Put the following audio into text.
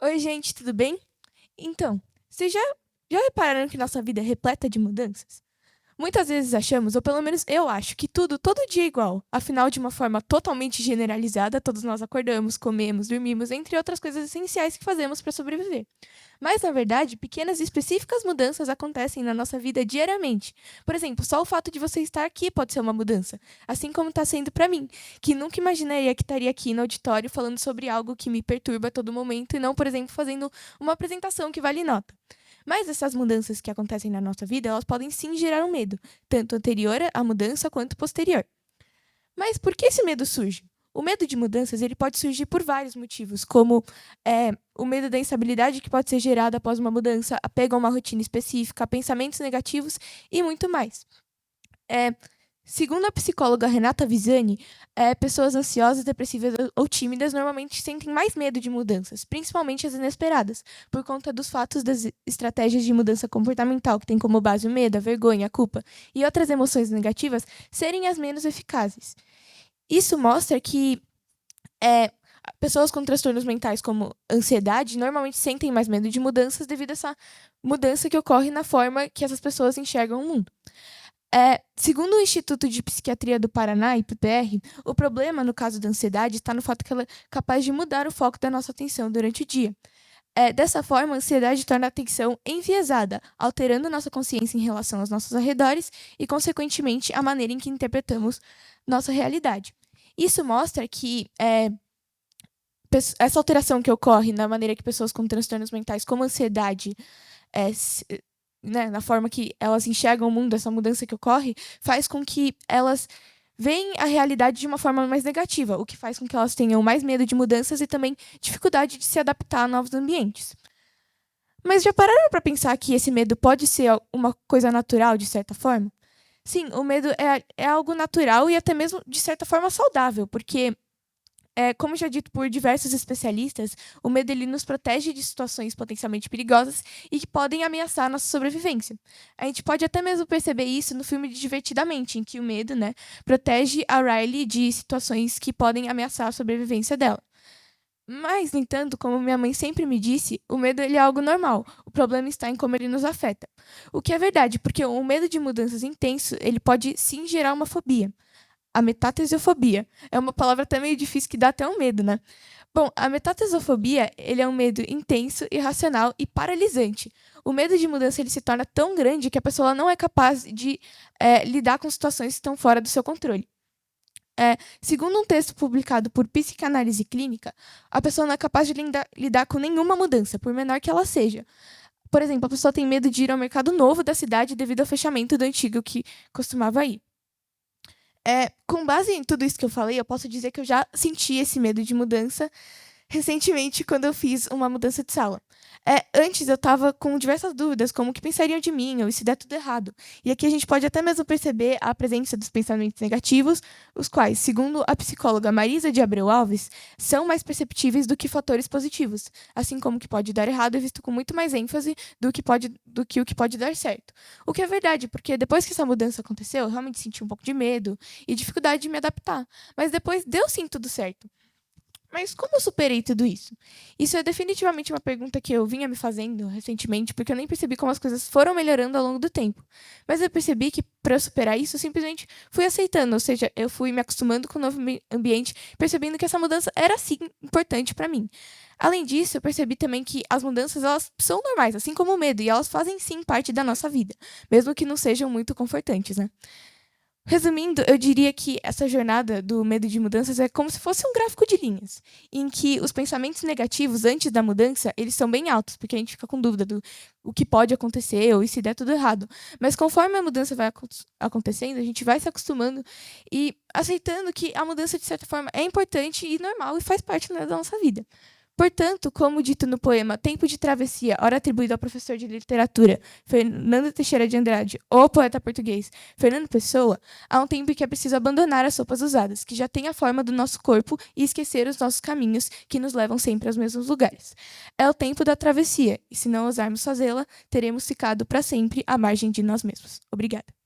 Oi, gente, tudo bem? Então, vocês já repararam que nossa vida é repleta de mudanças? Muitas vezes achamos, ou pelo menos eu acho, que tudo, todo dia é igual. Afinal, de uma forma totalmente generalizada, todos nós acordamos, comemos, dormimos, entre outras coisas essenciais que fazemos para sobreviver. Mas, na verdade, pequenas e específicas mudanças acontecem na nossa vida diariamente. Por exemplo, só o fato de você estar aqui pode ser uma mudança. Assim como está sendo para mim, que nunca imaginaria que estaria aqui no auditório falando sobre algo que me perturba a todo momento e não, por exemplo, fazendo uma apresentação que vale nota. Mas essas mudanças que acontecem na nossa vida, elas podem sim gerar um medo, tanto anterior à mudança quanto posterior. Mas por que esse medo surge? O medo de mudanças ele pode surgir por vários motivos, como o medo da instabilidade que pode ser gerada após uma mudança, apego a uma rotina específica, pensamentos negativos e muito mais. É, Segundo a psicóloga Renata Visani, pessoas ansiosas, depressivas ou tímidas normalmente sentem mais medo de mudanças, principalmente as inesperadas, por conta dos fatos das estratégias de mudança comportamental, que tem como base o medo, a vergonha, a culpa e outras emoções negativas, serem as menos eficazes. Isso mostra que é, pessoas com transtornos mentais como ansiedade normalmente sentem mais medo de mudanças devido a essa mudança que ocorre na forma que essas pessoas enxergam o mundo. Segundo o Instituto de Psiquiatria do Paraná, IPPR, o problema no caso da ansiedade está no fato que ela é capaz de mudar o foco da nossa atenção durante o dia. Dessa forma, a ansiedade torna a atenção enviesada, alterando nossa consciência em relação aos nossos arredores e, consequentemente, a maneira em que interpretamos nossa realidade. Isso mostra que essa alteração que ocorre na maneira que pessoas com transtornos mentais, como ansiedade, é, se- né, na forma que elas enxergam o mundo, essa mudança que ocorre, faz com que elas veem a realidade de uma forma mais negativa, o que faz com que elas tenham mais medo de mudanças e também dificuldade de se adaptar a novos ambientes. Mas já pararam para pensar que esse medo pode ser uma coisa natural, de certa forma? Sim, o medo é algo natural e até mesmo, de certa forma, saudável, porque como já dito por diversos especialistas, o medo ele nos protege de situações potencialmente perigosas e que podem ameaçar a nossa sobrevivência. A gente pode até mesmo perceber isso no filme de Divertidamente, em que o medo, né, protege a Riley de situações que podem ameaçar a sobrevivência dela. Mas, no entanto, como minha mãe sempre me disse, o medo ele é algo normal. O problema está em como ele nos afeta. O que é verdade, porque o medo de mudanças intenso, ele pode sim gerar uma fobia. A metatesofobia. É uma palavra até meio difícil que dá até um medo, né? Bom, a metatesofobia, ele é um medo intenso, irracional e paralisante. O medo de mudança ele se torna tão grande que a pessoa não é capaz de lidar com situações que estão fora do seu controle. Segundo um texto publicado por Psicanálise Clínica, a pessoa não é capaz de lidar com nenhuma mudança, por menor que ela seja. Por exemplo, a pessoa tem medo de ir ao mercado novo da cidade devido ao fechamento do antigo que costumava ir. Com base em tudo isso que eu falei, eu posso dizer que eu já senti esse medo de mudança recentemente quando eu fiz uma mudança de sala. Antes eu estava com diversas dúvidas, como o que pensariam de mim, ou e se der tudo errado. E aqui a gente pode até mesmo perceber a presença dos pensamentos negativos, os quais, segundo a psicóloga Marisa de Abreu Alves, são mais perceptíveis do que fatores positivos, assim como o que pode dar errado é visto com muito mais ênfase do que o que pode dar certo. O que é verdade, porque depois que essa mudança aconteceu, eu realmente senti um pouco de medo e dificuldade de me adaptar. Mas depois deu sim tudo certo. Mas como eu superei tudo isso? Isso é definitivamente uma pergunta que eu vinha me fazendo recentemente, porque eu nem percebi como as coisas foram melhorando ao longo do tempo. Mas eu percebi que, para eu superar isso, eu simplesmente fui aceitando, ou seja, eu fui me acostumando com o novo ambiente, percebendo que essa mudança era sim importante para mim. Além disso, eu percebi também que as mudanças elas são normais, assim como o medo, e elas fazem sim parte da nossa vida, mesmo que não sejam muito confortantes, né? Resumindo, eu diria que essa jornada do medo de mudanças é como se fosse um gráfico de linhas, em que os pensamentos negativos antes da mudança, eles são bem altos, porque a gente fica com dúvida do o que pode acontecer ou e se der tudo errado. Mas conforme a mudança vai acontecendo, a gente vai se acostumando e aceitando que a mudança, de certa forma, é importante e normal e faz parte, né, da nossa vida. Portanto, como dito no poema Tempo de Travessia, ora atribuído ao professor de literatura Fernando Teixeira de Andrade, ou poeta português Fernando Pessoa, há um tempo em que é preciso abandonar as roupas usadas, que já têm a forma do nosso corpo, e esquecer os nossos caminhos, que nos levam sempre aos mesmos lugares. É o tempo da travessia, e se não ousarmos fazê-la, teremos ficado para sempre à margem de nós mesmos. Obrigada.